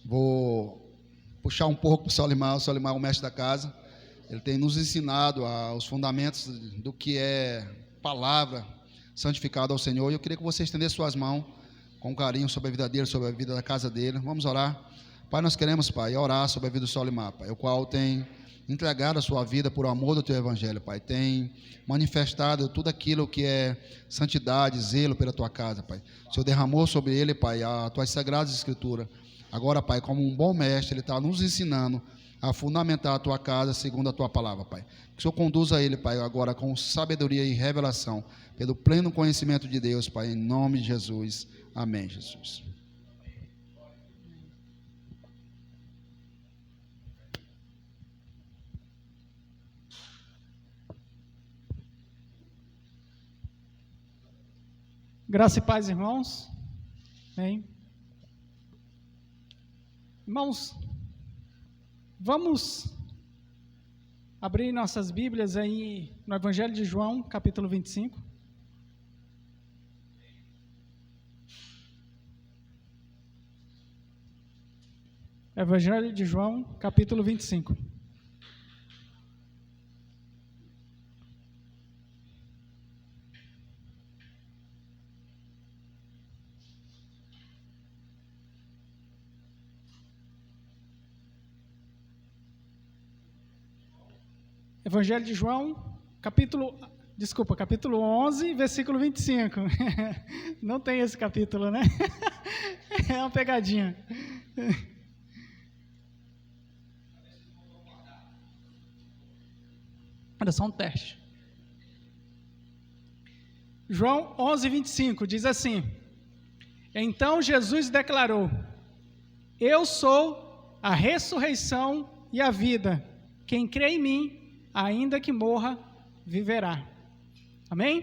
Vou puxar um pouco para o Solimar. O Solimar é o mestre da casa. Ele tem nos ensinado os fundamentos do que é palavra santificada ao Senhor. E eu queria que você estendesse suas mãos com carinho sobre a vida dele, sobre a vida da casa dele. Vamos orar. Pai, nós queremos, Pai, orar sobre a vida do Solimar, Pai, o qual tem entregado a sua vida por amor do Teu Evangelho, Pai. Tem manifestado tudo aquilo que é santidade, zelo pela Tua casa, Pai. O Senhor derramou sobre ele, Pai, as Tuas sagradas Escrituras. Agora, Pai, como um bom mestre, ele está nos ensinando a fundamentar a Tua casa segundo a Tua palavra, Pai. Que o Senhor conduza ele, Pai, agora com sabedoria e revelação, pelo pleno conhecimento de Deus, Pai, em nome de Jesus. Amém, Jesus. Graça e paz, irmãos. Amém. Irmãos, vamos abrir nossas Bíblias aí no Evangelho de João, capítulo 25. Evangelho de João, capítulo 25. Evangelho de João, capítulo 11, versículo 25. Não tem esse capítulo, né? É uma pegadinha. Era só um teste. João 11, 25, diz assim: Então Jesus declarou: Eu sou a ressurreição e a vida. Quem crê em mim, ainda que morra, viverá. Amém?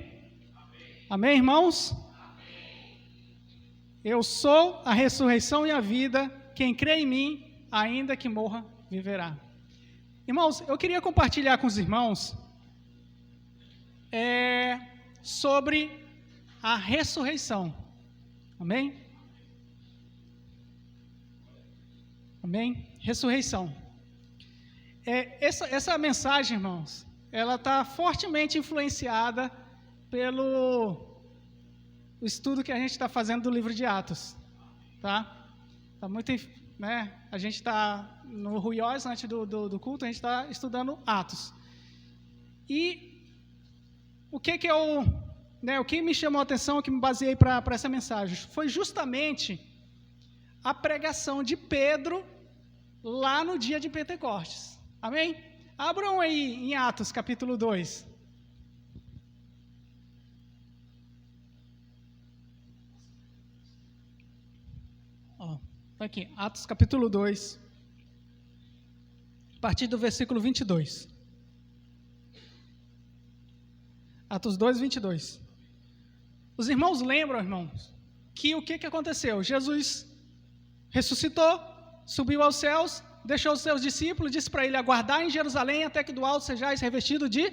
Amém, amém, irmãos? Amém. Eu sou a ressurreição e a vida. Quem crê em mim, ainda que morra, viverá. Irmãos, eu queria compartilhar com os irmãos sobre a ressurreição. Amém? Amém? Ressurreição. Essa mensagem, irmãos, ela está fortemente influenciada pelo estudo que a gente está fazendo do livro de Atos, tá? Tá muito, né? A gente está no Ruiós, antes do culto, a gente está estudando Atos. E o que me chamou a atenção, o que me baseei para essa mensagem, foi justamente a pregação de Pedro lá no dia de Pentecostes. Amém? Abram aí em Atos, capítulo 2. Está aqui, Atos, capítulo 2, a partir do versículo 22. Atos 2, 22. Os irmãos lembram, irmãos, que o que aconteceu? Jesus ressuscitou, subiu aos céus, deixou os seus discípulos, disse para ele aguardar em Jerusalém até que do alto sejais revestido de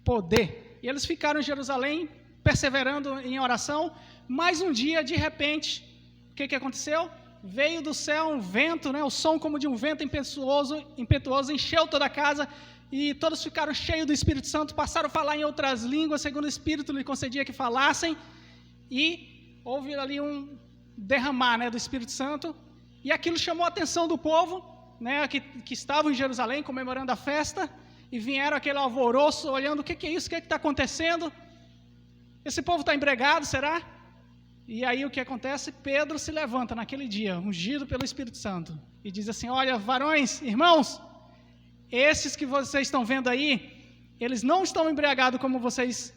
poder. E eles ficaram em Jerusalém, perseverando em oração. Mais um dia, de repente, o que aconteceu? Veio do céu um vento, né, o som como de um vento impetuoso, encheu toda a casa, e todos ficaram cheios do Espírito Santo, passaram a falar em outras línguas, segundo o Espírito lhe concedia que falassem, e houve ali um derramar, né, do Espírito Santo, e aquilo chamou a atenção do povo, né, que estavam em Jerusalém comemorando a festa, e vieram aquele alvoroço, olhando: o que é isso, o que está acontecendo? Esse povo está embregado, será? E aí o que acontece? Pedro se levanta naquele dia, ungido pelo Espírito Santo, e diz assim: olha, varões, irmãos, esses que vocês estão vendo aí, eles não estão embriagados como vocês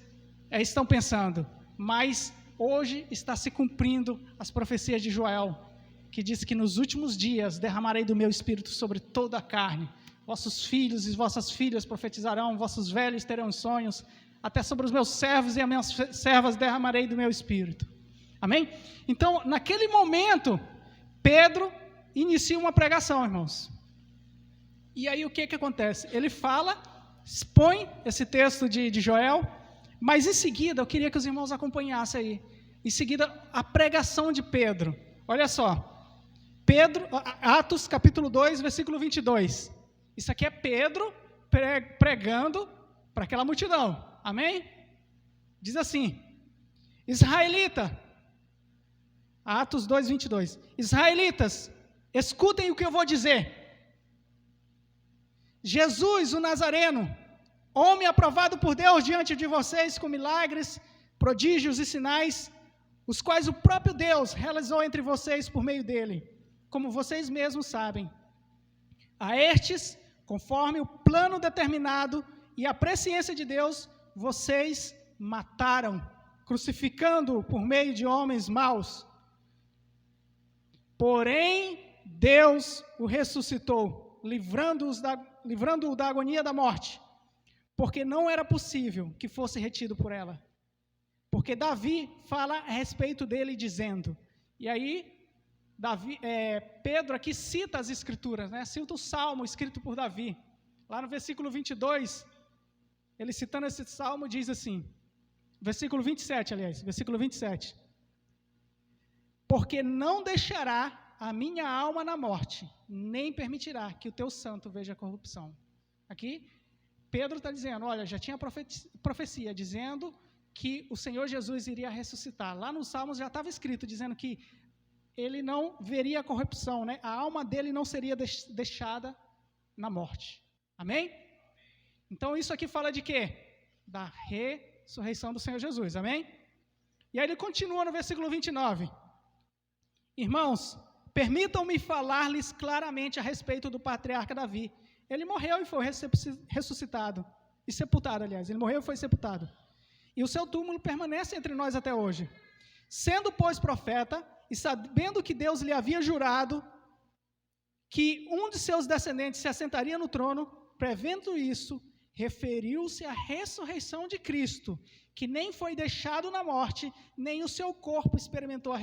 estão pensando, mas hoje está se cumprindo as profecias de Joel, que diz que nos últimos dias derramarei do meu Espírito sobre toda a carne. Vossos filhos e vossas filhas profetizarão, vossos velhos terão sonhos, até sobre os meus servos e as minhas servas derramarei do meu Espírito. Amém? Então, naquele momento, Pedro inicia uma pregação, irmãos. E aí o que acontece? Ele fala, expõe esse texto de Joel, mas em seguida, eu queria que os irmãos acompanhassem aí, em seguida, a pregação de Pedro. Olha só, Atos capítulo 2, versículo 22. Isso aqui é Pedro pregando para aquela multidão. Amém? Diz assim: Israelita, Atos 2, 22. Israelitas, escutem o que eu vou dizer. Jesus, o Nazareno, homem aprovado por Deus diante de vocês com milagres, prodígios e sinais, os quais o próprio Deus realizou entre vocês por meio dele, como vocês mesmos sabem. A estes, conforme o plano determinado e a presciência de Deus, vocês mataram, crucificando-o por meio de homens maus. Porém, Deus o ressuscitou, livrando-o da agonia da morte, porque não era possível que fosse retido por ela. Porque Davi fala a respeito dele dizendo, e aí Pedro aqui cita as escrituras, né? Cita o salmo escrito por Davi. Lá no versículo 22, ele citando esse salmo diz assim, versículo 27, aliás, versículo 27. Porque não deixará a minha alma na morte, nem permitirá que o teu santo veja corrupção. Aqui, Pedro está dizendo, olha, já tinha profecia dizendo que o Senhor Jesus iria ressuscitar. Lá nos Salmos já estava escrito, dizendo que ele não veria corrupção, né? A alma dele não seria deixada na morte. Amém? Então isso aqui fala de quê? Da ressurreição do Senhor Jesus. Amém? E aí ele continua no versículo 29. Irmãos, permitam-me falar-lhes claramente a respeito do patriarca Davi. Ele morreu e foi ressuscitado. E sepultado, aliás. Ele morreu e foi sepultado. E o seu túmulo permanece entre nós até hoje. Sendo, pois, profeta, e sabendo que Deus lhe havia jurado que um de seus descendentes se assentaria no trono, prevendo isso, referiu-se à ressurreição de Cristo, que nem foi deixado na morte, nem o seu corpo experimentou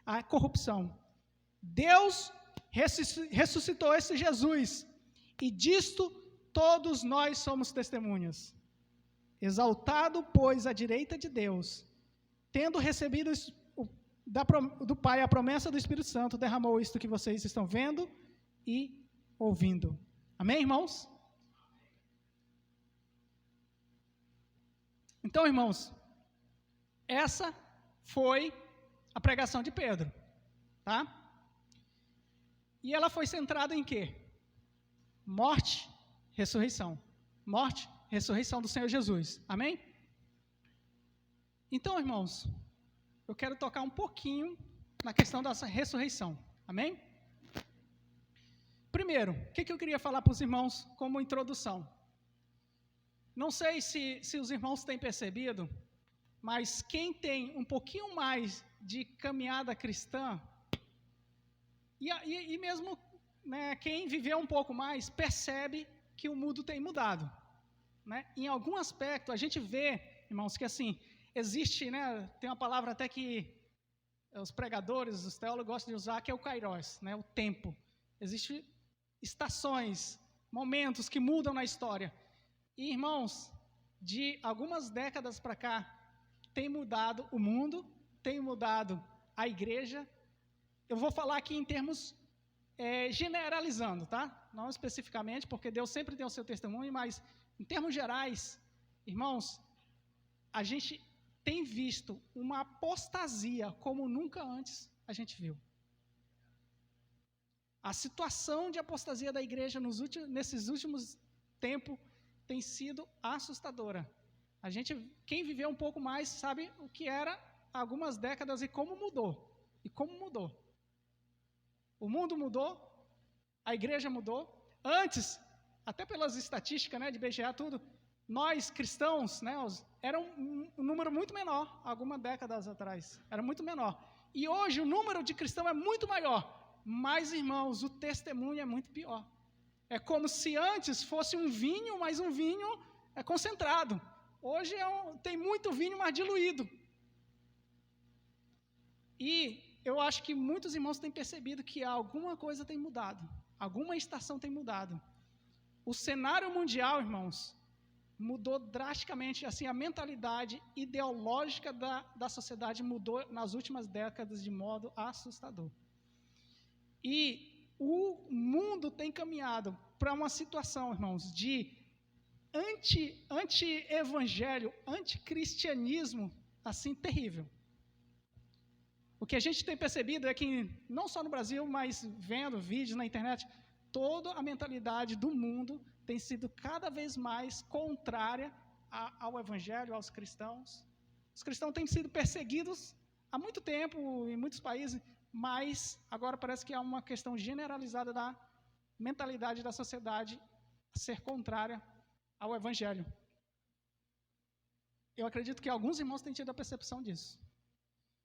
a corrupção. Deus ressuscitou esse Jesus, e disto todos nós somos testemunhas. Exaltado, pois, à direita de Deus, tendo recebido do Pai a promessa do Espírito Santo, derramou isto que vocês estão vendo e ouvindo. Amém, irmãos? Então, irmãos, essa foi a pregação de Pedro, tá? E ela foi centrada em quê? Morte, ressurreição. Morte, ressurreição do Senhor Jesus. Amém? Então, irmãos, eu quero tocar um pouquinho na questão dessa ressurreição. Amém? Primeiro, o que eu queria falar para os irmãos como introdução? Não sei se os irmãos têm percebido, mas quem tem um pouquinho mais de caminhada cristã, e mesmo, né, quem viveu um pouco mais, percebe que o mundo tem mudado. Né? Em algum aspecto, a gente vê, irmãos, que assim, existe, né, tem uma palavra até que os pregadores, os teólogos gostam de usar, que é o kairos, né, o tempo. Existem estações, momentos que mudam na história. E, irmãos, de algumas décadas para cá, tem mudado o mundo, tem mudado a igreja. Eu vou falar aqui em termos generalizando, tá? Não especificamente, porque Deus sempre tem o seu testemunho, mas em termos gerais, irmãos, a gente tem visto uma apostasia como nunca antes a gente viu. A situação de apostasia da igreja nesses últimos tempos tem sido assustadora. Quem viveu um pouco mais sabe o que era há algumas décadas e como mudou. O mundo mudou, a igreja mudou. Antes, até pelas estatísticas, né, de IBGE, tudo, nós cristãos, né, era um número muito menor, algumas décadas atrás, era muito menor. E hoje o número de cristãos é muito maior, mas, irmãos, o testemunho é muito pior. É como se antes fosse um vinho, mas um vinho concentrado. Hoje tem muito vinho, mas diluído. E eu acho que muitos irmãos têm percebido que alguma coisa tem mudado, alguma estação tem mudado. O cenário mundial, irmãos, mudou drasticamente, assim, a mentalidade ideológica da sociedade mudou nas últimas décadas de modo assustador. E o mundo tem caminhado para uma situação, irmãos, de anti-evangelho, anticristianismo, assim, terrível. O que a gente tem percebido é que, não só no Brasil, mas vendo vídeos na internet, toda a mentalidade do mundo tem sido cada vez mais contrária ao evangelho, aos cristãos. Os cristãos têm sido perseguidos há muito tempo em muitos países, mas agora parece que há uma questão generalizada da mentalidade da sociedade a ser contrária ao evangelho. Eu acredito que alguns irmãos têm tido a percepção disso.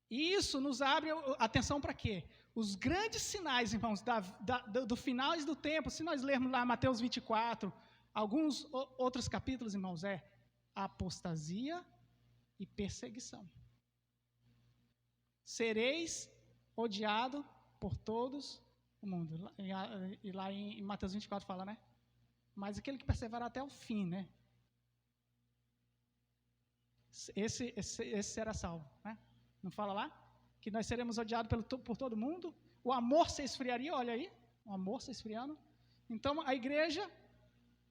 E isso nos abre atenção para quê? Os grandes sinais, irmãos, do finais do tempo, se nós lermos lá Mateus 24, alguns outros capítulos, irmãos, apostasia e perseguição. Sereis odiado por todos o mundo. E lá em Mateus 24 fala, né? Mas aquele que perseverar até o fim, né? Esse será salvo, né? Não fala lá? Que nós seremos odiados por todo mundo. O amor se esfriaria, olha aí. O amor se esfriando. Então, a igreja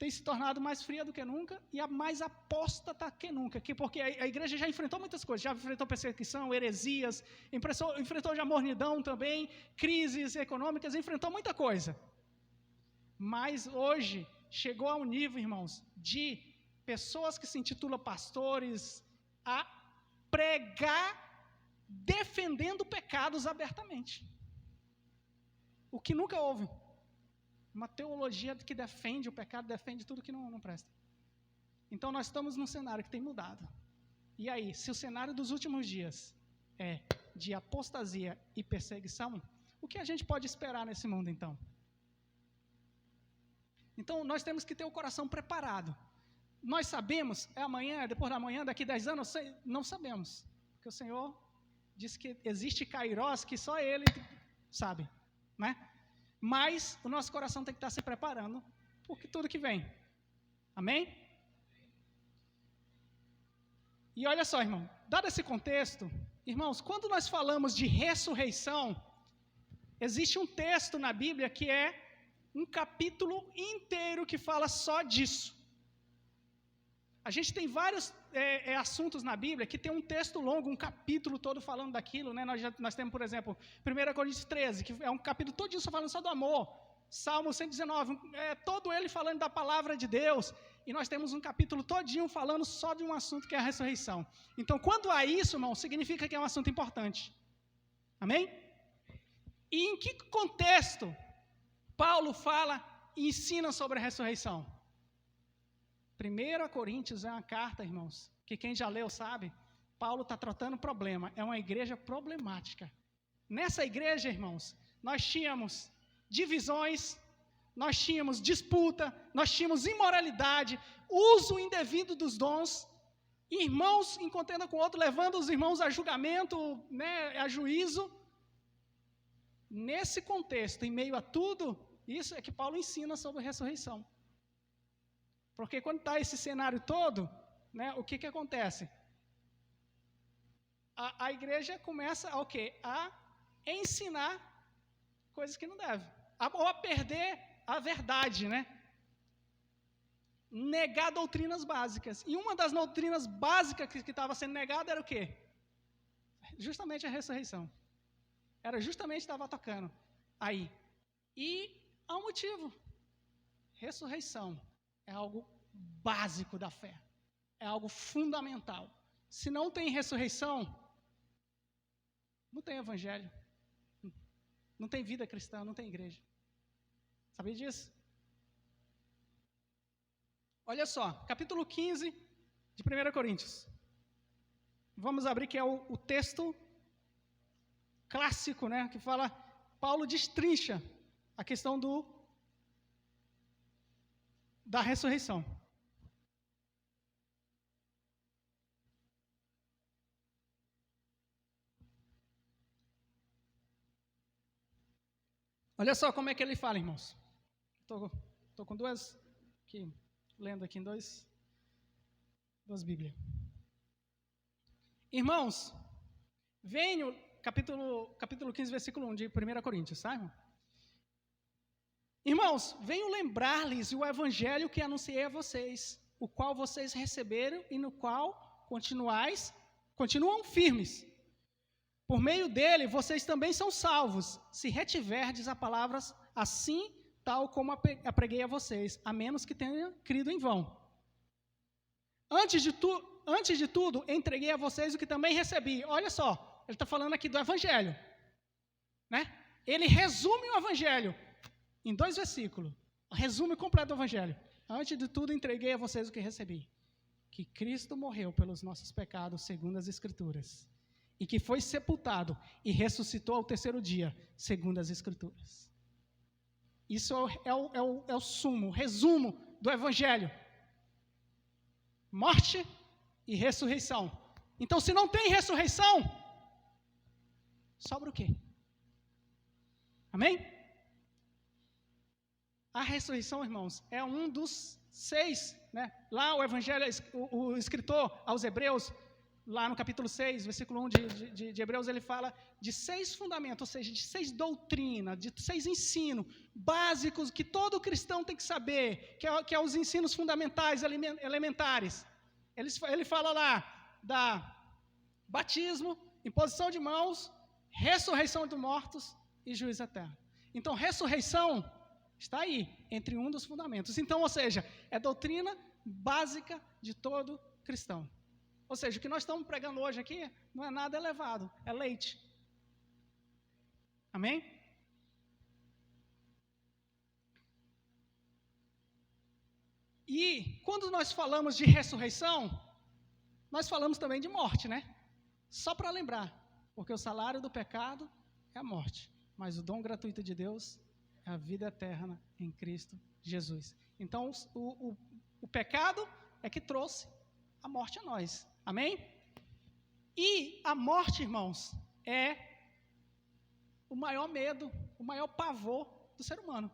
tem se tornado mais fria do que nunca e a mais apóstata que nunca. Porque a igreja já enfrentou muitas coisas. Já enfrentou perseguição, heresias, enfrentou já mornidão também, crises econômicas, enfrentou muita coisa. Mas hoje chegou a um nível, irmãos, de pessoas que se intitulam pastores a pregar defendendo pecados abertamente. O que nunca houve. Uma teologia que defende o pecado, defende tudo que não presta. Então nós estamos num cenário que tem mudado. E aí, se o cenário dos últimos dias é de apostasia e perseguição, o que a gente pode esperar nesse mundo então? Então nós temos que ter o coração preparado. Nós sabemos, é amanhã, é depois da manhã, daqui 10 anos, não sabemos. Porque o Senhor diz que existe Kairós que só Ele sabe, né? Mas o nosso coração tem que estar se preparando por tudo que vem. Amém? E olha só, irmão, dado esse contexto, irmãos, quando nós falamos de ressurreição, existe um texto na Bíblia que é um capítulo inteiro que fala só disso. A gente tem vários assuntos na Bíblia que tem um texto longo, um capítulo todo falando daquilo, né? Nós temos, por exemplo, 1 Coríntios 13, que é um capítulo todinho só falando só do amor. Salmo 119, todo ele falando da palavra de Deus. E nós temos um capítulo todinho falando só de um assunto que é a ressurreição. Então, quando há isso, irmão, significa que é um assunto importante. Amém? E em que contexto Paulo fala e ensina sobre a ressurreição? 1 Coríntios é uma carta, irmãos, que quem já leu sabe, Paulo está tratando problema, é uma igreja problemática. Nessa igreja, irmãos, nós tínhamos divisões, nós tínhamos disputa, nós tínhamos imoralidade, uso indevido dos dons, irmãos em contenda com o outro, levando os irmãos a julgamento, né, a juízo. Nesse contexto, em meio a tudo, isso é que Paulo ensina sobre a ressurreição. Porque quando está esse cenário todo, né, o que acontece? A igreja começa a, a ensinar coisas que não deve. Ou a perder a verdade, né? Negar doutrinas básicas. E uma das doutrinas básicas que estava sendo negada era o quê? Justamente a ressurreição. Era justamente que estava tocando aí. E há um motivo. Ressurreição é algo básico da fé. É algo fundamental. Se não tem ressurreição, não tem evangelho. Não tem vida cristã, não tem igreja. Sabia disso? Olha só, capítulo 15 de 1 Coríntios. Vamos abrir, que é o texto clássico, né? Que fala, Paulo destrincha a questão da ressurreição. Olha só como é que ele fala, irmãos. Estou com duas, aqui, lendo aqui em duas Bíblias. Irmãos, venho, capítulo 15, versículo 1 de 1 Coríntios, tá, irmão? Irmãos, venho lembrar-lhes o evangelho que anunciei a vocês, o qual vocês receberam e no qual continuam firmes. Por meio dele, vocês também são salvos, se retiverdes a palavras assim, tal como a preguei a vocês, a menos que tenham crido em vão. Antes de tudo, entreguei a vocês o que também recebi. Olha só, ele está falando aqui do evangelho, né? Ele resume o evangelho em 2 versículos. Resume completo do evangelho. Antes de tudo, entreguei a vocês o que recebi. Que Cristo morreu pelos nossos pecados, segundo as Escrituras. E que foi sepultado e ressuscitou ao 3º dia, segundo as Escrituras. Isso é o sumo, o resumo do evangelho. Morte e ressurreição. Então, se não tem ressurreição, sobra o quê? Amém? A ressurreição, irmãos, é um dos 6, né? Lá o evangelho, o escritor aos Hebreus, lá no capítulo 6, versículo 1 de Hebreus, ele fala de 6 fundamentos, ou seja, de 6 doutrinas, de 6 ensinos básicos que todo cristão tem que saber, que é os ensinos fundamentais, elementares. Ele fala lá da batismo, imposição de mãos, ressurreição dos mortos e juízo eterno. Então, ressurreição está aí, entre um dos fundamentos. Então, ou seja, é doutrina básica de todo cristão. Ou seja, o que nós estamos pregando hoje aqui não é nada elevado, é leite. Amém? E quando nós falamos de ressurreição, nós falamos também de morte, né? Só para lembrar, porque o salário do pecado é a morte, mas o dom gratuito de Deus é a vida eterna em Cristo Jesus. Então, o pecado é que trouxe a morte a nós. Amém? E a morte, irmãos, é o maior medo, o maior pavor do ser humano.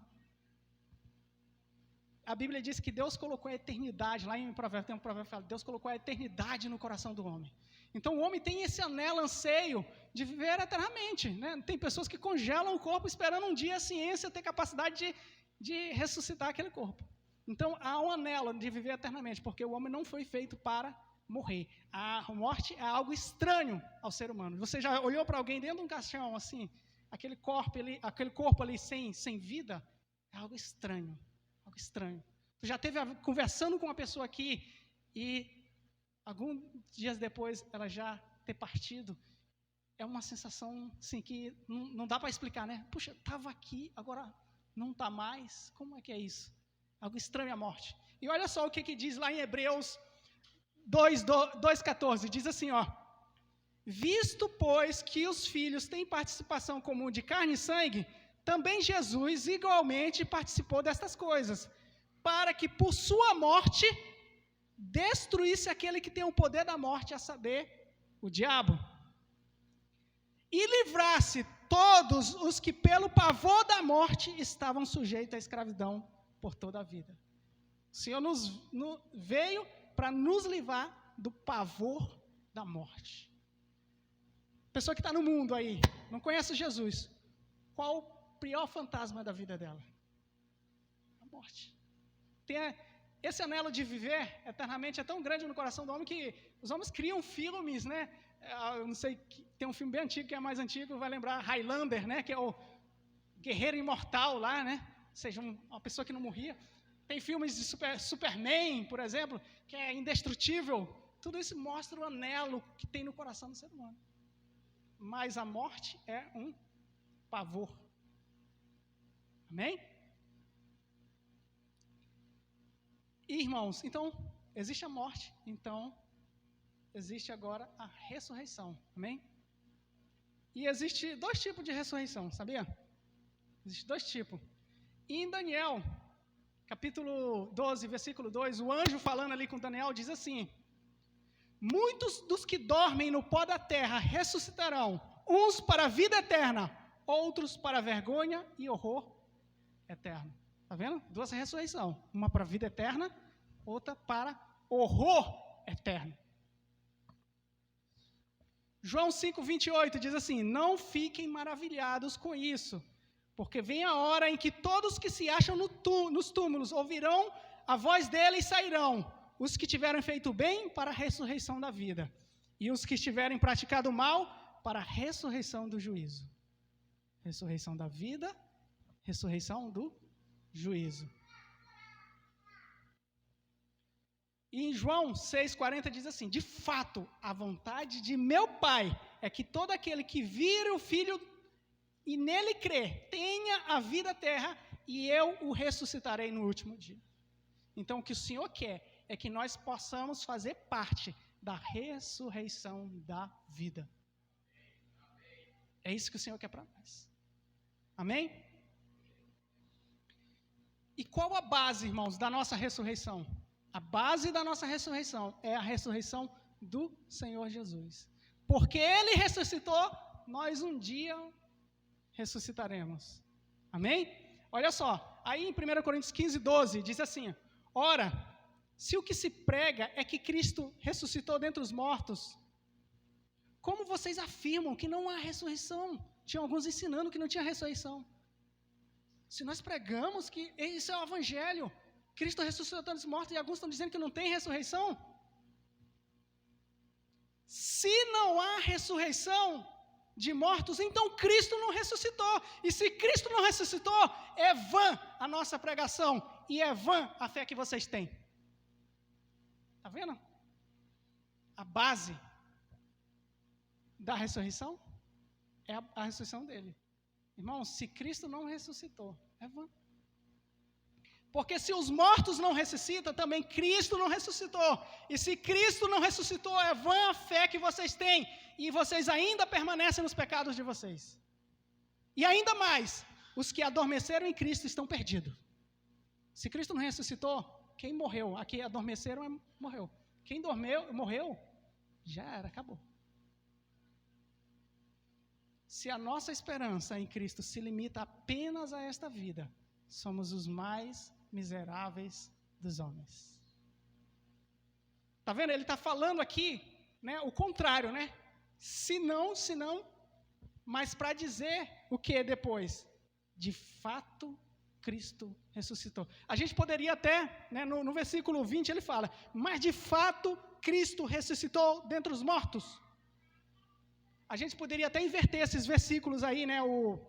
A Bíblia diz que Deus colocou a eternidade, lá em Provérbios tem um provérbio que fala, Deus colocou a eternidade no coração do homem. Então o homem tem esse anelo, anseio de viver eternamente, né? Tem pessoas que congelam o corpo esperando um dia a ciência ter capacidade de ressuscitar aquele corpo. Então há um anelo de viver eternamente, porque o homem não foi feito para morrer. A morte é algo estranho ao ser humano. Você já olhou para alguém dentro de um caixão, assim, aquele corpo ali sem vida? É algo estranho, algo estranho. Tu já esteve conversando com uma pessoa aqui e alguns dias depois ela já ter partido? É uma sensação assim, que não dá para explicar, né? Puxa, estava aqui, agora não está mais. Como é que é isso? Algo estranho a morte. E olha só o que diz lá em Hebreus 2,14, diz assim, ó: visto, pois, que os filhos têm participação comum de carne e sangue, também Jesus igualmente participou destas coisas, para que por sua morte destruísse aquele que tem o poder da morte, a saber, o diabo, e livrasse todos os que pelo pavor da morte estavam sujeitos à escravidão por toda a vida. O Senhor veio para nos livrar do pavor da morte. Pessoa que está no mundo aí, não conhece Jesus, qual o pior fantasma da vida dela? A morte. Esse anelo de viver eternamente é tão grande no coração do homem que os homens criam filmes, né? Eu não sei, tem um filme bem antigo que é mais antigo, vai lembrar Highlander, né? Que é o guerreiro imortal lá, né? Ou seja, uma pessoa que não morria. Tem filmes de Superman, por exemplo, que é indestrutível. Tudo isso mostra o anelo que tem no coração do ser humano. Mas a morte é um pavor. Amém? E, irmãos, então, existe a morte, então, existe agora a ressurreição. Amém? E existe 2 tipos de ressurreição, sabia? Existem 2 tipos. E em Daniel, capítulo 12, versículo 2, o anjo falando ali com Daniel diz assim: muitos dos que dormem no pó da terra ressuscitarão, uns para a vida eterna, outros para a vergonha e horror eterno. Está vendo? 2 ressurreições, uma para a vida eterna, outra para horror eterno. João 5,28 diz assim: não fiquem maravilhados com isso, Porque vem a hora em que todos que se acham nos túmulos ouvirão a voz dele e sairão. Os que tiverem feito bem, para a ressurreição da vida. E os que estiverem praticado mal, para a ressurreição do juízo. Ressurreição da vida, ressurreição do juízo. E em João 6,40 diz assim: de fato, a vontade de meu Pai é que todo aquele que vire o Filho e nele crer, tenha a vida eterna, e eu o ressuscitarei no último dia. Então, o que o Senhor quer é que nós possamos fazer parte da ressurreição da vida. É isso que o Senhor quer para nós. Amém? E qual a base, irmãos, da nossa ressurreição? A base da nossa ressurreição é a ressurreição do Senhor Jesus. Porque Ele ressuscitou, nós um dia ressuscitaremos. Amém? Olha só, aí em 1 Coríntios 15:12 diz assim: ora, se o que se prega é que Cristo ressuscitou dentre os mortos, como vocês afirmam que não há ressurreição? Tinha alguns ensinando que não tinha ressurreição. Se nós pregamos que isso é o evangelho, Cristo ressuscitou dentre os mortos, e alguns estão dizendo que não tem ressurreição. Se não há ressurreição de mortos, então Cristo não ressuscitou. E se Cristo não ressuscitou, é vã a nossa pregação e é vã a fé que vocês têm. Está vendo? A base da ressurreição é a ressurreição dele. Irmãos, se Cristo não ressuscitou, é vã. Porque se os mortos não ressuscitam, também Cristo não ressuscitou. E se Cristo não ressuscitou, é vã a fé que vocês têm. E vocês ainda permanecem nos pecados de vocês. E ainda mais, os que adormeceram em Cristo estão perdidos. Se Cristo não ressuscitou, quem morreu? Aqui adormeceram, morreu. Quem morreu, já era, acabou. Se a nossa esperança em Cristo se limita apenas a esta vida, somos os mais miseráveis dos homens. Está vendo? Ele está falando aqui, né, o contrário, né? Se não, mas para dizer o que depois? De fato, Cristo ressuscitou. A gente poderia até, né, no versículo 20 ele fala, mas de fato Cristo ressuscitou dentre os mortos. A gente poderia até inverter esses versículos aí, né? O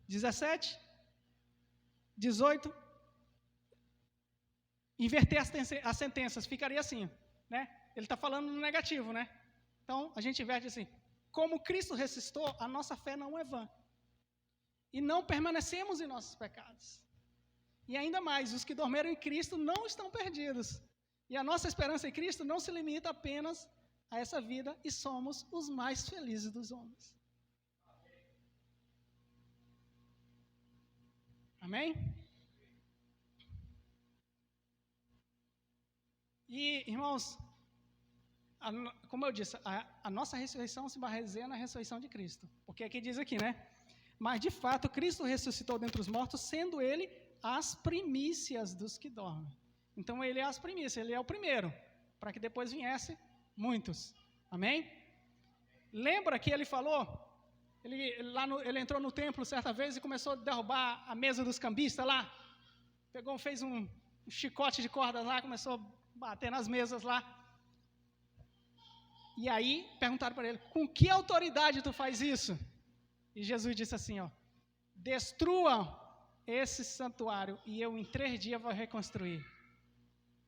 17, 18, inverter as sentenças, ficaria assim, né? Ele está falando no negativo, né? Então, a gente inverte assim, como Cristo ressuscitou, a nossa fé não é vã. E não permanecemos em nossos pecados. E ainda mais, os que dormiram em Cristo não estão perdidos. E a nossa esperança em Cristo não se limita apenas a essa vida, e somos os mais felizes dos homens. Amém? E, irmãos, como eu disse, a nossa ressurreição se baseia na ressurreição de Cristo. Porque aqui diz aqui, né? Mas, de fato, Cristo ressuscitou dentre os mortos, sendo Ele as primícias dos que dormem. Então, Ele é as primícias, Ele é o primeiro, para que depois viesse muitos. Amém? Lembra que Ele falou... Ele entrou no templo certa vez e começou a derrubar a mesa dos cambistas lá. Fez um chicote de cordas lá, começou a bater nas mesas lá. E aí perguntaram para ele, com que autoridade tu faz isso? E Jesus disse assim, ó, destrua esse santuário e eu em 3 dias vou reconstruir.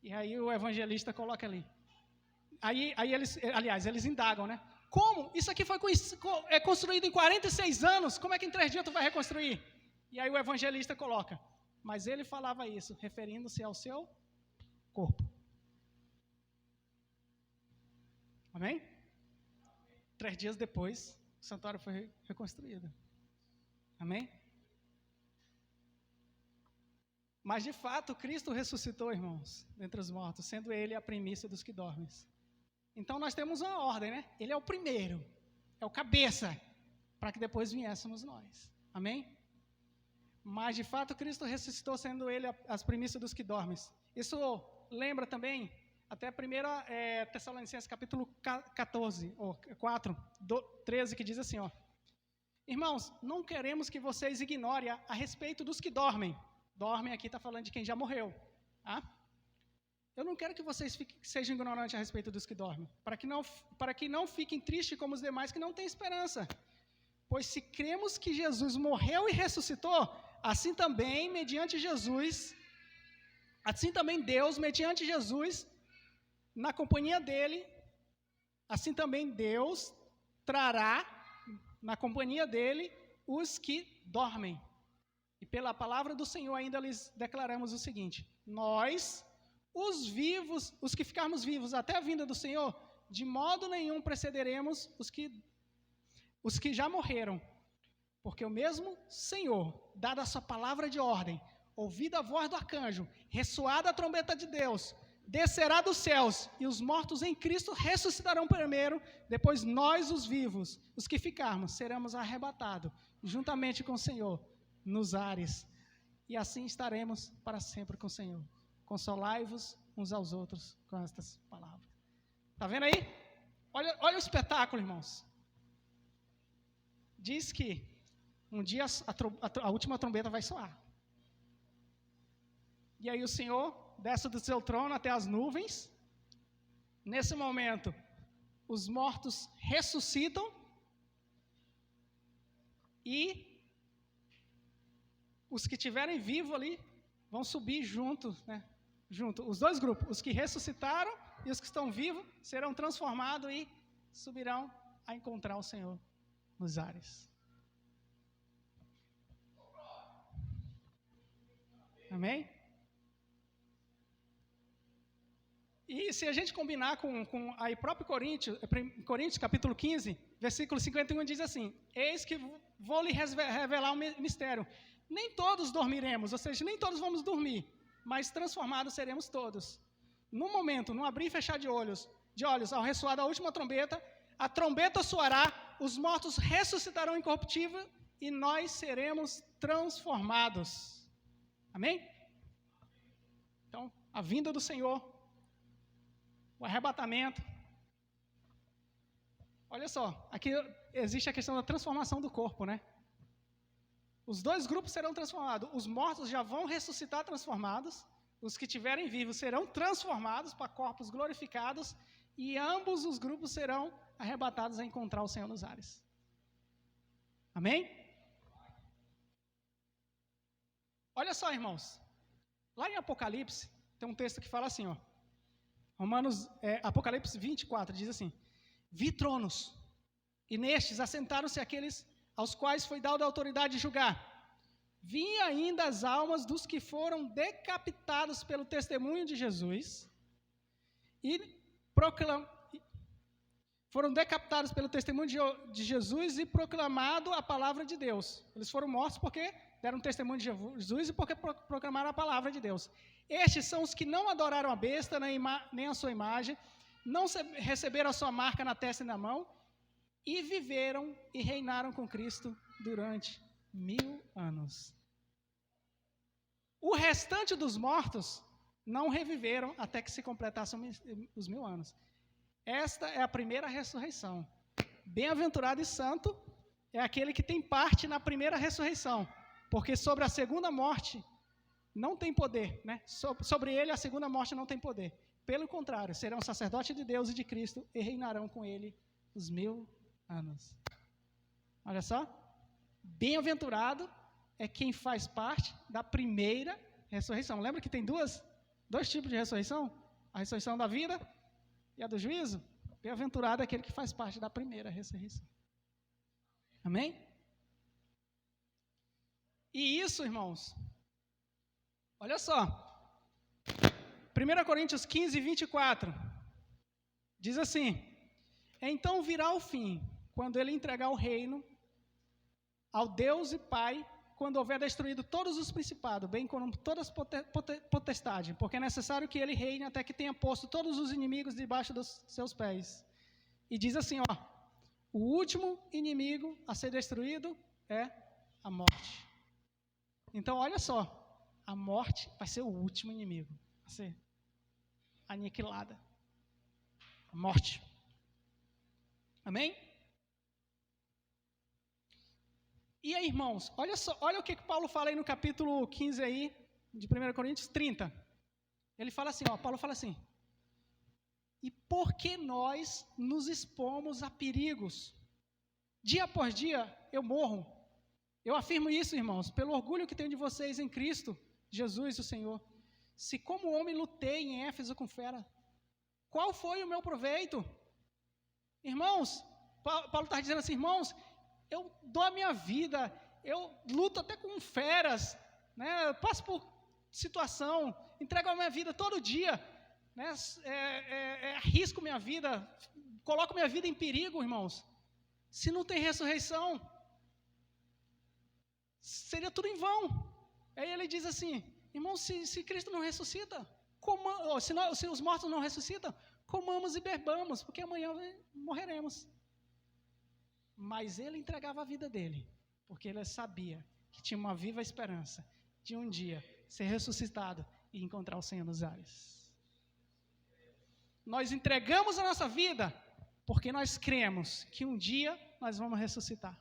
E aí o evangelista coloca ali. Aí eles indagam, né? Como? Isso aqui foi construído em 46 anos, como é que em 3 dias tu vai reconstruir? E aí o evangelista coloca, mas ele falava isso, referindo-se ao seu corpo. Amém? 3 dias depois, o santuário foi reconstruído. Amém? Mas de fato, Cristo ressuscitou, irmãos, dentre os mortos, sendo Ele a primícia dos que dormem. Então nós temos uma ordem, né? Ele é o primeiro, é o cabeça, para que depois viéssemos nós. Amém? Mas de fato Cristo ressuscitou, sendo Ele as primícias dos que dormem. Isso lembra também até 1 Tessalonicenses capítulo 14, ou 4, 13, que diz assim, ó. Irmãos, não queremos que vocês ignorem a respeito dos que dormem. Dormem aqui está falando de quem já morreu. Tá? Eu não quero que vocês sejam ignorantes a respeito dos que dormem, para que não fiquem tristes como os demais que não têm esperança. Pois se cremos que Jesus morreu e ressuscitou, assim também Deus, mediante Jesus, na companhia dele, assim também Deus trará na companhia dele os que dormem. E pela palavra do Senhor ainda lhes declaramos o seguinte: nós, os vivos, os que ficarmos vivos até a vinda do Senhor, de modo nenhum precederemos os que já morreram. Porque o mesmo Senhor, dada a sua palavra de ordem, ouvida a voz do arcanjo, ressoada a trombeta de Deus, descerá dos céus, e os mortos em Cristo ressuscitarão primeiro, depois nós, os vivos, os que ficarmos, seremos arrebatados, juntamente com o Senhor, nos ares, e assim estaremos para sempre com o Senhor. Consolai-vos uns aos outros com estas palavras. Está vendo aí? Olha o espetáculo, irmãos. Diz que um dia a última trombeta vai soar. E aí o Senhor desce do seu trono até as nuvens. Nesse momento, os mortos ressuscitam e os que estiverem vivos ali vão subir juntos, né? Os dois grupos, os que ressuscitaram e os que estão vivos, serão transformados e subirão a encontrar o Senhor nos ares. Amém? E se a gente combinar com aí próprio Coríntios capítulo 15, versículo 51, diz assim: eis que vou lhe revelar um mistério. Nem todos dormiremos, ou seja, nem todos vamos dormir, mas transformados seremos todos. No momento, no abrir e fechar de olhos, ao ressoar da última trombeta, a trombeta soará, os mortos ressuscitarão incorruptível e nós seremos transformados. Amém? Então, a vinda do Senhor, o arrebatamento. Olha só, aqui existe a questão da transformação do corpo, né? Os dois grupos serão transformados. Os mortos já vão ressuscitar transformados. Os que estiverem vivos serão transformados para corpos glorificados. E ambos os grupos serão arrebatados a encontrar o Senhor nos ares. Amém? Olha só, irmãos. Lá em Apocalipse, tem um texto que fala assim, ó. Apocalipse 24 diz assim: vi tronos, e nestes assentaram-se aqueles aos quais foi dada a autoridade de julgar. Vi ainda as almas dos que foram decapitados pelo testemunho de Jesus foram decapitados pelo testemunho de Jesus e proclamado a palavra de Deus. Eles foram mortos porque deram testemunho de Jesus e porque proclamaram a palavra de Deus. Estes são os que não adoraram a besta nem a sua imagem, não receberam a sua marca na testa e na mão, e viveram e reinaram com Cristo durante 1000 anos. O restante dos mortos não reviveram até que se completassem os 1000 anos. Esta é a primeira ressurreição. Bem-aventurado e santo é aquele que tem parte na primeira ressurreição, porque sobre a segunda morte não tem poder, né? Sobre ele a segunda morte não tem poder. Pelo contrário, serão sacerdotes de Deus e de Cristo e reinarão com ele os 1000 anos. Olha só, bem-aventurado é quem faz parte da primeira ressurreição. Lembra que tem dois tipos de ressurreição? A ressurreição da vida e a do juízo. Bem-aventurado é aquele que faz parte da primeira ressurreição. Amém? E isso, irmãos, olha só, 1 Coríntios 15, 24, diz assim: então virá o fim, quando ele entregar o reino ao Deus e Pai, quando houver destruído todos os principados, bem como todas as potestades, porque é necessário que ele reine até que tenha posto todos os inimigos debaixo dos seus pés. E diz assim, ó, o último inimigo a ser destruído é a morte. Então, olha só, a morte vai ser o último inimigo a ser aniquilada. a morte. Amém? E aí, irmãos, olha só, olha o que Paulo fala aí no capítulo 15 aí, de 1 Coríntios 30. Ele fala assim, Paulo fala assim: e por que nós nos expomos a perigos? Dia após dia eu morro. Eu afirmo isso, irmãos, pelo orgulho que tenho de vocês em Cristo Jesus, o Senhor. Se como homem lutei em Éfeso com fera, qual foi o meu proveito? Irmãos, Paulo está dizendo assim, irmãos, eu dou a minha vida, eu luto até com feras, né? Eu passo por situação, entrego a minha vida todo dia, né? Arrisco minha vida, coloco minha vida em perigo, irmãos. Se não tem ressurreição, seria tudo em vão. Aí ele diz assim, irmãos, se Cristo não ressuscita, se os mortos não ressuscitam, comamos e bebamos, porque amanhã morreremos. Mas ele entregava a vida dele, porque ele sabia que tinha uma viva esperança de um dia ser ressuscitado e encontrar o Senhor nos ares. Nós entregamos a nossa vida porque nós cremos que um dia nós vamos ressuscitar.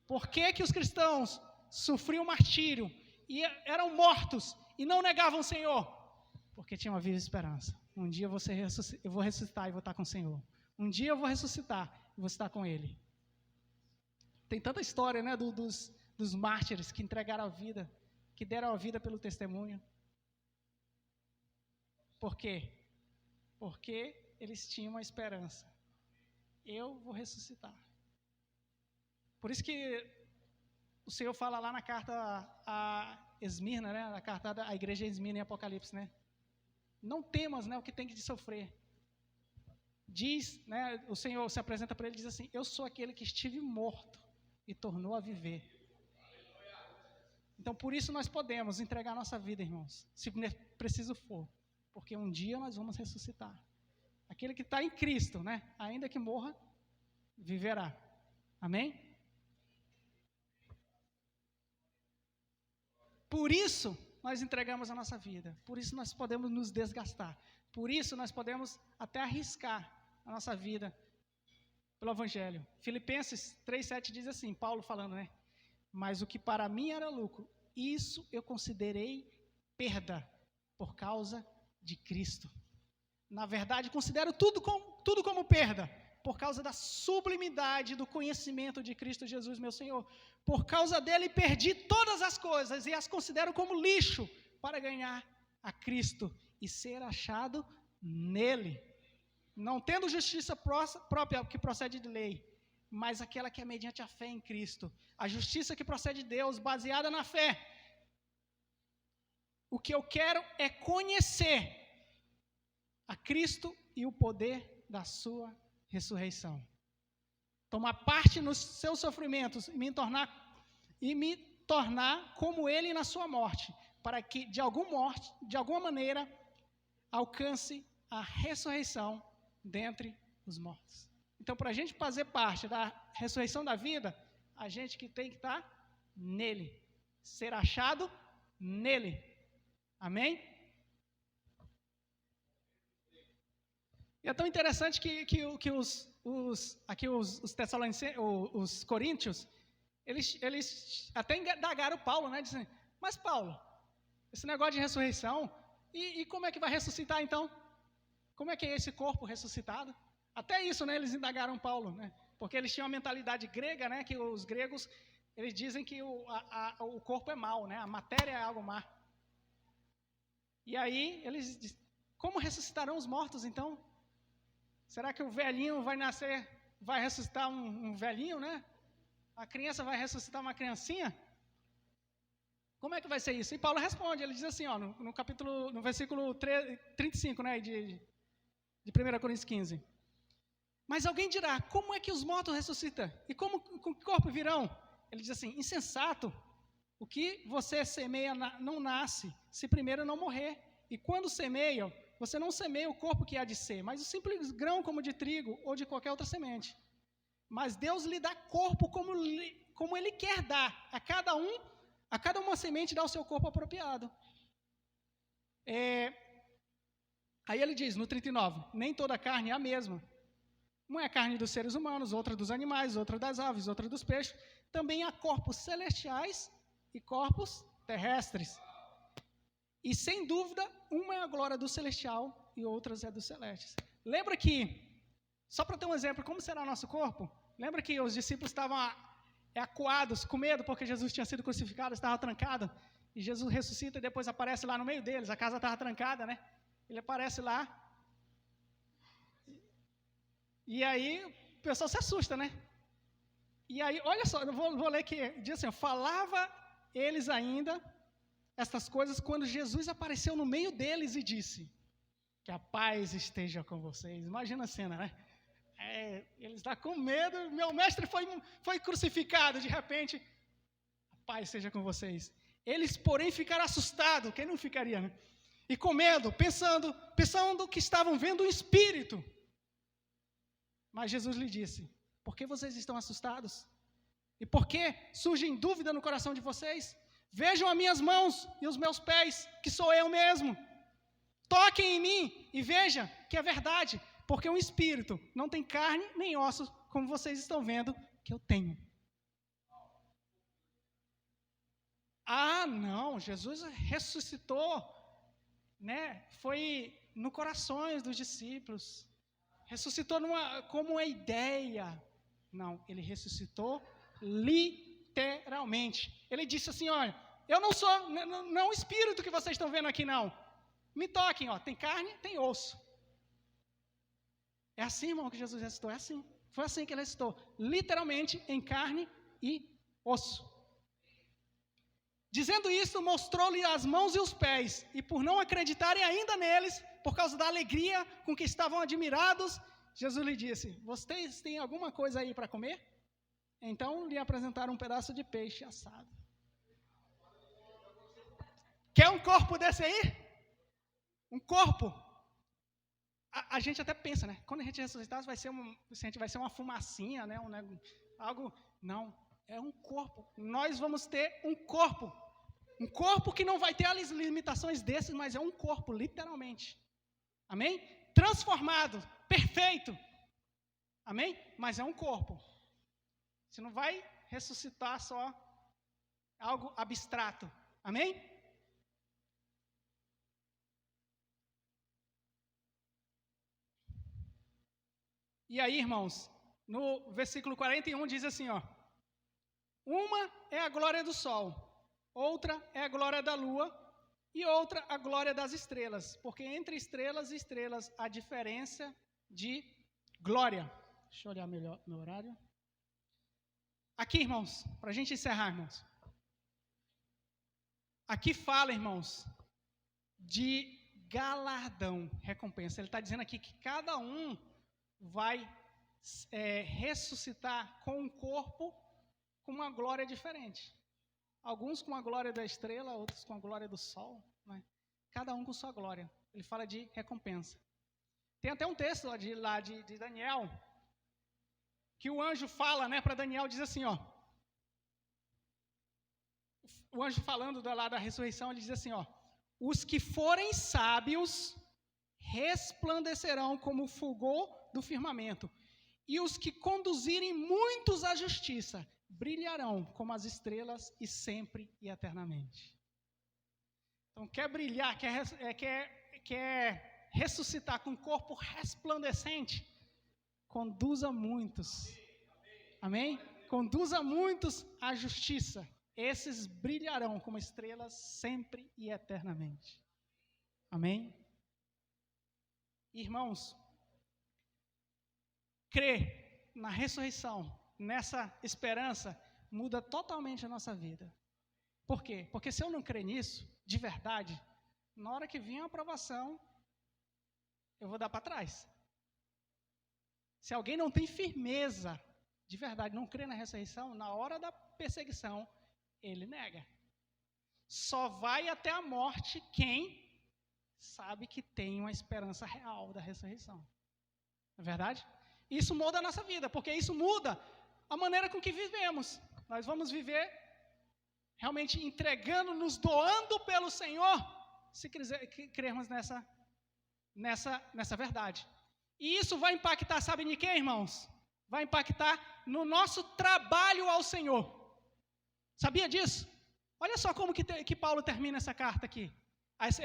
Por que os cristãos sofriam martírio e eram mortos e não negavam o Senhor? Porque tinha uma viva esperança. Um dia eu vou ressuscitar e vou estar com o Senhor. Um dia eu vou ressuscitar e vou estar com Ele. Tem tanta história, né, dos mártires que entregaram a vida, que deram a vida pelo testemunho. Por quê? Porque eles tinham uma esperança. Eu vou ressuscitar. Por isso que o Senhor fala lá na carta a Esmirna, né, na carta à igreja de Esmirna em Apocalipse, né? Não temas, né, o que tem que sofrer. Diz, né, o Senhor se apresenta para ele e diz assim: eu sou aquele que estive morto e tornou a viver. Então, por isso nós podemos entregar nossa vida, irmãos, se preciso for, porque um dia nós vamos ressuscitar. Aquele que está em Cristo, né, ainda que morra, viverá. Amém? Por isso nós entregamos a nossa vida, por isso nós podemos nos desgastar, por isso nós podemos até arriscar a nossa vida pelo Evangelho. Filipenses 3,7 diz assim, Paulo falando, né? Mas o que para mim era lucro, isso eu considerei perda por causa de Cristo. Na verdade, considero tudo como perda, por causa da sublimidade do conhecimento de Cristo Jesus, meu Senhor. Por causa dele perdi todas as coisas e as considero como lixo para ganhar a Cristo e ser achado nele. Não tendo justiça própria que procede de lei, mas aquela que é mediante a fé em Cristo. A justiça que procede de Deus, baseada na fé. O que eu quero é conhecer a Cristo e o poder da sua ressurreição. Tomar parte nos seus sofrimentos e me tornar como ele na sua morte, para que de alguma maneira alcance a ressurreição dentre os mortos. Então, para a gente fazer parte da ressurreição da vida, a gente que tem que estar nele, ser achado nele. Amém? E é tão interessante que os Tessalonicenses, os coríntios, eles até indagaram Paulo, né? Dizem, mas Paulo, esse negócio de ressurreição, e como é que vai ressuscitar então? Como é que é esse corpo ressuscitado? Até isso, né? Eles indagaram Paulo, né? Porque eles tinham a mentalidade grega, né? Que os gregos, eles dizem que o corpo é mau, né? A matéria é algo má. E aí, eles dizem, como ressuscitarão os mortos então? Será que o velhinho vai ressuscitar um velhinho, né? A criança vai ressuscitar uma criancinha? Como é que vai ser isso? E Paulo responde, ele diz assim, ó, no versículo 35, né, de 1 Coríntios 15. Mas alguém dirá, como é que os mortos ressuscitam? E com que corpo virão? Ele diz assim, insensato, o que você semeia não nasce, se primeiro não morrer. E quando semeia, você não semeia o corpo que há de ser, mas o simples grão como de trigo ou de qualquer outra semente. Mas Deus lhe dá corpo como Ele quer dar. A cada uma semente dá o seu corpo apropriado. Aí ele diz, no 39, nem toda carne é a mesma. Uma é a carne dos seres humanos, outra dos animais, outra das aves, outra dos peixes. Também há corpos celestiais e corpos terrestres. E, sem dúvida, uma é a glória do celestial e outras é dos celestes. Lembra que, só para ter um exemplo, como será o nosso corpo? Lembra que os discípulos estavam acuados, com medo, porque Jesus tinha sido crucificado, estava trancado. E Jesus ressuscita e depois aparece lá no meio deles. A casa estava trancada, né? Ele aparece lá. E aí o pessoal se assusta, né? E aí, olha só, eu vou ler que diz assim, falava eles ainda estas coisas quando Jesus apareceu no meio deles e disse, que a paz esteja com vocês. Imagina a cena, né? Ele está com medo, meu mestre foi crucificado, de repente, a paz seja com vocês. Eles, porém, ficaram assustados, quem não ficaria, né? E com medo, pensando que estavam vendo um espírito. Mas Jesus lhe disse, por que vocês estão assustados? E por que surge dúvida no coração de vocês? Vejam as minhas mãos e os meus pés, que sou eu mesmo. Toquem em mim e vejam que é verdade, porque um espírito não tem carne nem ossos, como vocês estão vendo que eu tenho. Ah, não, Jesus ressuscitou, né? Foi no corações dos discípulos. Ressuscitou como uma ideia. Não, ele ressuscitou literalmente. Ele disse assim, olha, eu não sou, não é um espírito que vocês estão vendo aqui, não. Me toquem, ó, tem carne, tem osso. É assim, irmão, que Jesus ressuscitou, é assim. Foi assim que ele ressuscitou, literalmente em carne e osso. Dizendo isso, mostrou-lhe as mãos e os pés, e por não acreditarem ainda neles, por causa da alegria com que estavam admirados, Jesus lhe disse, vocês têm alguma coisa aí para comer? Então lhe apresentaram um pedaço de peixe assado. Quer um corpo desse aí? Um corpo? A gente até pensa, né? Quando a gente ressuscitar, vai ser uma fumacinha, né? Algo. Não, é um corpo. Nós vamos ter um corpo. Um corpo que não vai ter as limitações desses, mas é um corpo, literalmente. Amém? Transformado, perfeito. Amém? Mas é um corpo. Você não vai ressuscitar só algo abstrato. Amém? E aí, irmãos, no versículo 41 diz assim, ó. Uma é a glória do sol, outra é a glória da lua e outra a glória das estrelas. Porque entre estrelas e estrelas há diferença de glória. Deixa eu olhar melhor meu horário. Aqui, irmãos, para a gente encerrar, irmãos. Aqui fala, irmãos, de galardão, recompensa. Ele está dizendo aqui que cada um vai ressuscitar com um corpo com uma glória diferente. Alguns com a glória da estrela, outros com a glória do sol. Né? Cada um com sua glória. Ele fala de recompensa. Tem até um texto lá de Daniel, que o anjo fala, né, para Daniel, diz assim, ó. O anjo falando lá da ressurreição, ele diz assim, ó. Os que forem sábios resplandecerão como o fulgor do firmamento, e os que conduzirem muitos à justiça brilharão como as estrelas e sempre e eternamente. Então, quer brilhar, quer ressuscitar com um corpo resplandecente? Conduza muitos. Amém? Conduza muitos à justiça. Esses brilharão como estrelas sempre e eternamente. Amém? Irmãos, crer na ressurreição, nessa esperança, muda totalmente a nossa vida. Por quê? Porque se eu não crer nisso, de verdade, na hora que vir a aprovação, eu vou dar para trás. Se alguém não tem firmeza, de verdade, não crê na ressurreição, na hora da perseguição, ele nega. Só vai até a morte quem sabe que tem uma esperança real da ressurreição. Não é verdade? Isso muda a nossa vida, porque isso muda a maneira com que vivemos. Nós vamos viver realmente entregando, nos doando pelo Senhor, se crermos nessa verdade. E isso vai impactar, sabe de quê, irmãos? Vai impactar no nosso trabalho ao Senhor. Sabia disso? Olha só como que Paulo termina essa carta aqui.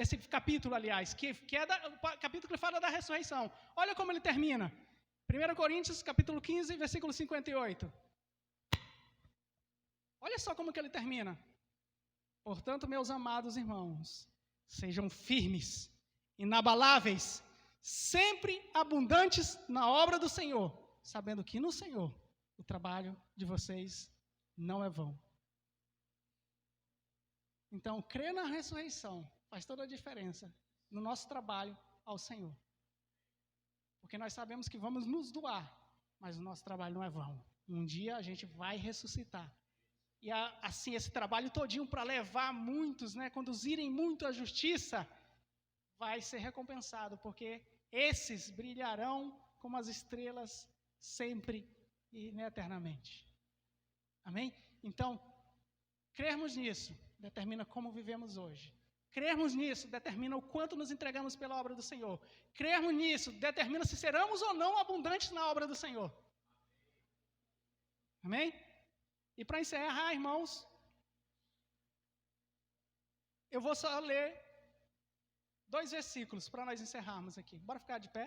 Esse capítulo, aliás, que é o capítulo que fala da ressurreição. Olha como ele termina. 1 Coríntios, capítulo 15, versículo 58. Olha só como que ele termina. Portanto, meus amados irmãos, sejam firmes, inabaláveis, sempre abundantes na obra do Senhor, sabendo que no Senhor o trabalho de vocês não é vão. Então, crer na ressurreição faz toda a diferença no nosso trabalho ao Senhor. Porque nós sabemos que vamos nos doar, mas o nosso trabalho não é vão. Um dia a gente vai ressuscitar. E assim, esse trabalho todinho para levar muitos, conduzirem muito à justiça, vai ser recompensado, porque esses brilharão como as estrelas sempre e eternamente. Amém? Então, crermos nisso determina como vivemos hoje. Crermos nisso determina o quanto nos entregamos pela obra do Senhor. Crermos nisso determina se seremos ou não abundantes na obra do Senhor. Amém? E para encerrar, irmãos, eu vou só ler 2 versículos para nós encerrarmos aqui. Bora ficar de pé?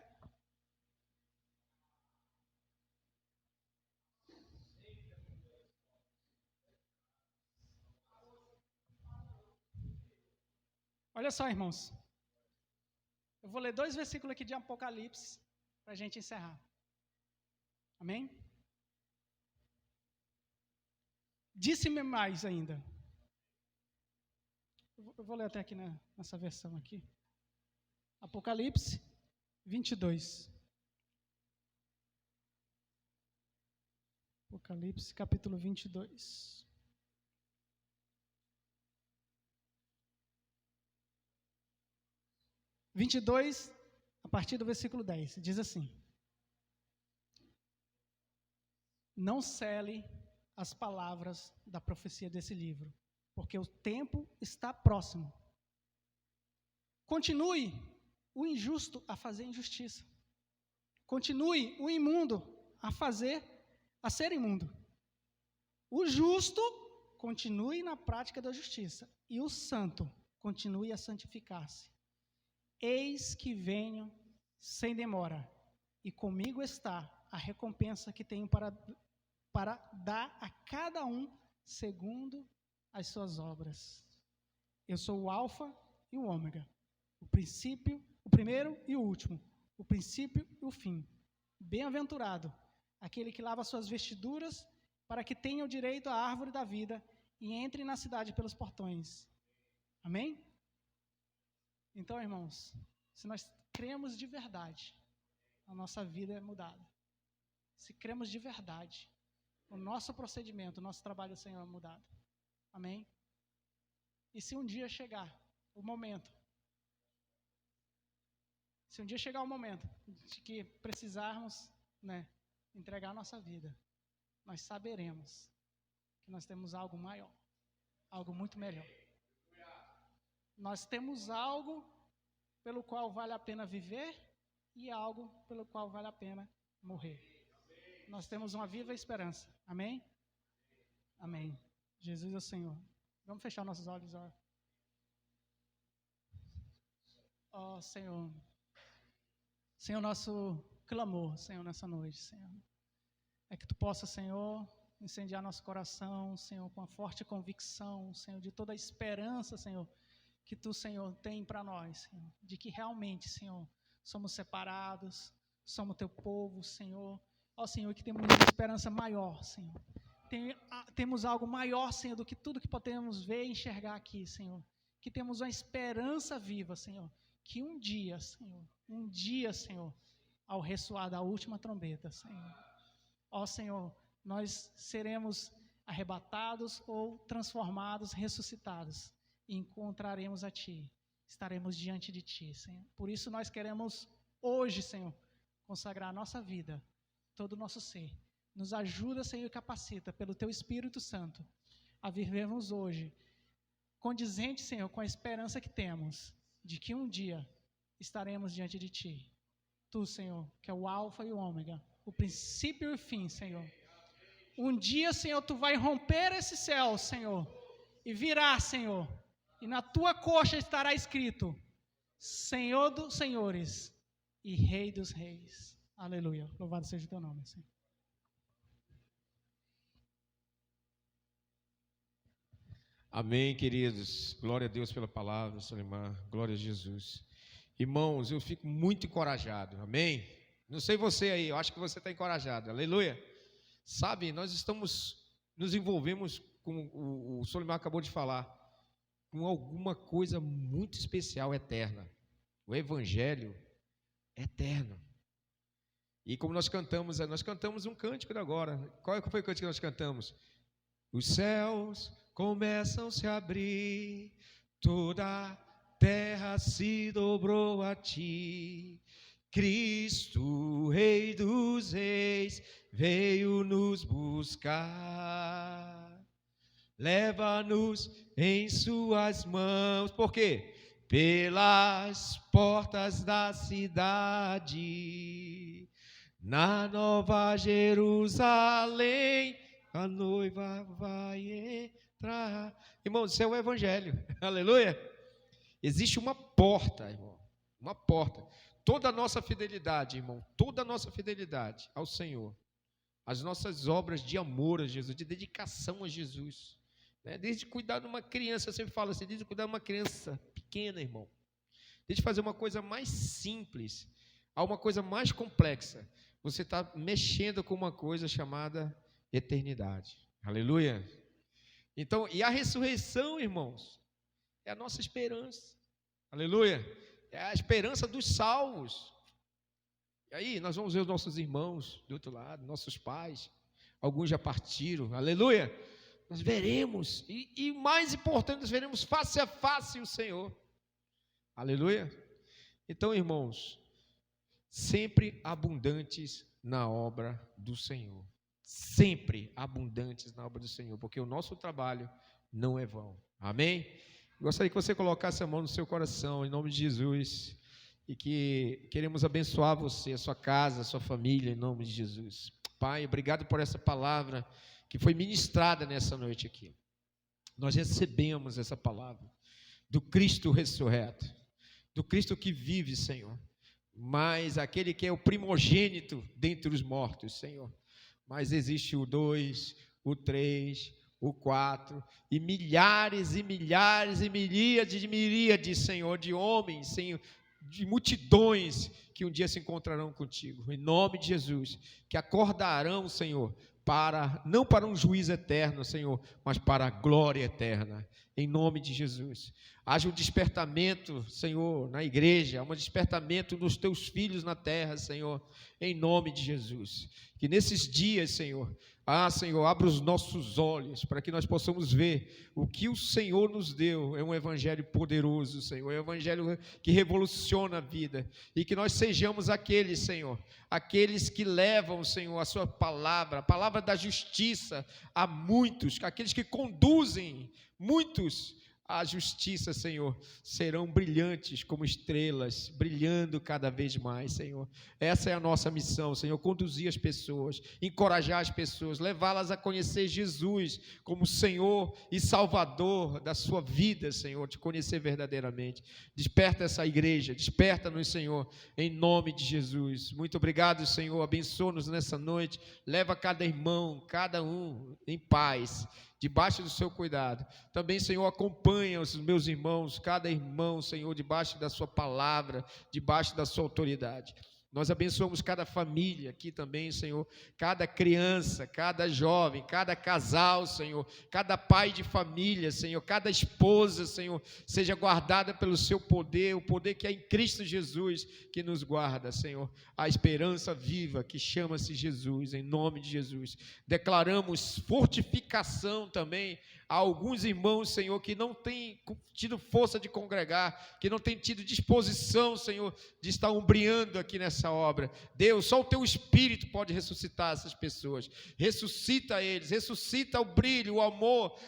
Olha só, irmãos. Eu vou ler 2 versículos aqui de Apocalipse para a gente encerrar. Amém? Disse-me mais ainda. Eu vou ler até aqui nessa versão aqui. Apocalipse 22. Apocalipse capítulo 22. A partir do versículo 10, diz assim: não cele as palavras da profecia desse livro, porque o tempo está próximo. Continue o injusto a fazer injustiça. Continue o imundo a ser imundo. O justo continue na prática da justiça, e o santo continue a santificar-se. Eis que venho sem demora, e comigo está a recompensa que tenho para dar a cada um segundo as suas obras. Eu sou o Alfa e o Ômega, o princípio, o primeiro e o último, o princípio e o fim. Bem-aventurado aquele que lava suas vestiduras, para que tenha o direito à árvore da vida e entre na cidade pelos portões. Amém? Então, irmãos, se nós cremos de verdade, a nossa vida é mudada. Se cremos de verdade, o nosso procedimento, o nosso trabalho do Senhor é mudado. Amém? E se um dia chegar o momento, de que precisarmos, entregar a nossa vida, nós saberemos que nós temos algo maior, algo muito melhor. Nós temos algo pelo qual vale a pena viver e algo pelo qual vale a pena morrer. Nós temos uma viva esperança. Amém? Amém. Jesus é o Senhor. Vamos fechar nossos olhos. Ó Senhor. Senhor, nosso clamor, Senhor, nessa noite, Senhor. É que Tu possa, Senhor, incendiar nosso coração, Senhor, com a forte convicção, Senhor, de toda a esperança, Senhor, que Tu, Senhor, tem para nós, Senhor, de que realmente, Senhor, somos separados, somos Teu povo, Senhor. Ó, Senhor, que temos uma esperança maior, Senhor. Temos algo maior, Senhor, do que tudo que podemos ver e enxergar aqui, Senhor. Que temos uma esperança viva, Senhor. Que um dia, Senhor, ao ressoar da última trombeta, Senhor. Ó, Senhor, nós seremos arrebatados ou transformados, ressuscitados. E encontraremos a Ti, estaremos diante de Ti, Senhor. Por isso nós queremos hoje, Senhor, consagrar a nossa vida, todo o nosso ser. Nos ajuda, Senhor, e capacita pelo Teu Espírito Santo a vivermos hoje, condizente, Senhor, com a esperança que temos de que um dia estaremos diante de Ti. Tu, Senhor, que é o Alfa e o Ômega, o princípio e o fim, Senhor. Um dia, Senhor, Tu vai romper esse céu, Senhor, e virá, Senhor, e na Tua coxa estará escrito: Senhor dos senhores e Rei dos reis. Aleluia. Louvado seja o Teu nome, Senhor. Amém, queridos. Glória a Deus pela palavra, Solimar. Glória a Jesus. Irmãos, eu fico muito encorajado. Amém? Não sei você aí, eu acho que você está encorajado. Aleluia. Sabe, nós nos envolvemos, como o Solimar acabou de falar, com alguma coisa muito especial, eterna. O Evangelho é eterno. E como nós cantamos um cântico agora. Qual foi o cântico que nós cantamos? Os céus começam a se abrir, toda a terra se dobrou a Ti. Cristo, Rei dos reis, veio nos buscar. Leva-nos em suas mãos. Por quê? Pelas portas da cidade, na Nova Jerusalém, a noiva vai entrar. Irmãos, isso é o Evangelho. Aleluia. Existe uma porta, irmão. Uma porta. Toda a nossa fidelidade, irmão, toda a nossa fidelidade ao Senhor, as nossas obras de amor a Jesus, de dedicação a Jesus, né? Desde cuidar de uma criança, eu sempre falo assim, desde cuidar de uma criança pequena, irmão, desde fazer uma coisa mais simples a uma coisa mais complexa, você está mexendo com uma coisa chamada eternidade. Aleluia. Então, e a ressurreição, irmãos, é a nossa esperança. Aleluia. É a esperança dos salvos. E aí, nós vamos ver os nossos irmãos do outro lado, nossos pais. Alguns já partiram. Aleluia. Nós veremos. E mais importante, nós veremos face a face o Senhor. Aleluia. Então, irmãos, sempre abundantes na obra do Senhor. Sempre abundantes na obra do Senhor, porque o nosso trabalho não é vão. Amém? Gostaria que você colocasse a mão no seu coração, em nome de Jesus, e que queremos abençoar você, a sua casa, a sua família, em nome de Jesus. Pai, obrigado por essa palavra que foi ministrada nessa noite aqui. Nós recebemos essa palavra do Cristo ressurreto, do Cristo que vive, Senhor, mas aquele que é o primogênito dentre os mortos, Senhor. Mas existe o 2, o 3, o 4, e milhares e milhares e miríades, Senhor, de homens, Senhor, de multidões que um dia se encontrarão contigo, em nome de Jesus, que acordarão, Senhor, não para um juízo eterno, Senhor, mas para a glória eterna, em nome de Jesus. Haja um despertamento, Senhor, na igreja, um despertamento dos teus filhos na terra, Senhor, em nome de Jesus. Que nesses dias, Senhor, Senhor, abra os nossos olhos para que nós possamos ver o que o Senhor nos deu. É um evangelho poderoso, Senhor, é um evangelho que revoluciona a vida, e que nós sejamos aqueles, Senhor, aqueles que levam, Senhor, a sua palavra, a palavra da justiça a muitos, aqueles que conduzem muitos à justiça, Senhor, serão brilhantes como estrelas, brilhando cada vez mais, Senhor. Essa é a nossa missão, Senhor, conduzir as pessoas, encorajar as pessoas, levá-las a conhecer Jesus como Senhor e Salvador da sua vida, Senhor, te conhecer verdadeiramente. Desperta essa igreja, desperta-nos, Senhor, em nome de Jesus. Muito obrigado, Senhor, abençoa-nos nessa noite, leva cada irmão, cada um em paz, debaixo do seu cuidado. Também, Senhor, acompanha os meus irmãos, cada irmão, Senhor, debaixo da sua palavra, debaixo da sua autoridade. Nós abençoamos cada família aqui também, Senhor, cada criança, cada jovem, cada casal, Senhor, cada pai de família, Senhor, cada esposa, Senhor, seja guardada pelo seu poder, o poder que é em Cristo Jesus, que nos guarda, Senhor, a esperança viva que chama-se Jesus, em nome de Jesus. Declaramos fortificação também a alguns irmãos, Senhor, que não têm tido força de congregar, que não têm tido disposição, Senhor, de estar umbreando aqui nessa obra. Deus, só o Teu Espírito pode ressuscitar essas pessoas. Ressuscita eles, ressuscita o brilho, o amor,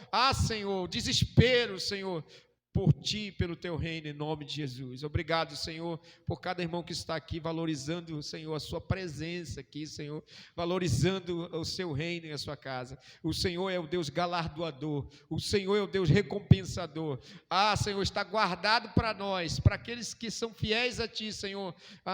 Senhor, o desespero, Senhor, por ti, pelo teu reino, em nome de Jesus. Obrigado, Senhor, por cada irmão que está aqui, valorizando, Senhor, a sua presença aqui, Senhor, valorizando o seu reino e a sua casa. O Senhor é o Deus galardoador, o Senhor é o Deus recompensador. Senhor, está guardado para nós, para aqueles que são fiéis a ti, Senhor.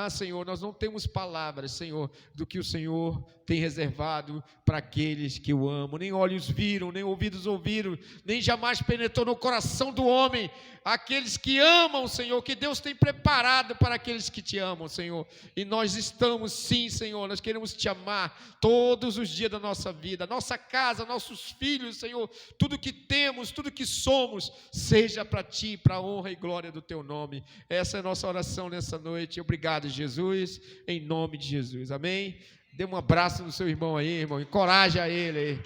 Senhor, nós não temos palavras, Senhor, do que o Senhor tem reservado para aqueles que o amam. Nem olhos viram, nem ouvidos ouviram, nem jamais penetrou no coração do homem, aqueles que amam, Senhor, que Deus tem preparado para aqueles que te amam, Senhor. E nós estamos, sim, Senhor, nós queremos te amar todos os dias da nossa vida, nossa casa, nossos filhos, Senhor, tudo que temos, tudo que somos, seja para ti, para a honra e glória do teu nome. Essa é a nossa oração nessa noite. Obrigado, Jesus, em nome de Jesus. Amém? Dê um abraço no seu irmão aí, irmão, encoraja ele aí.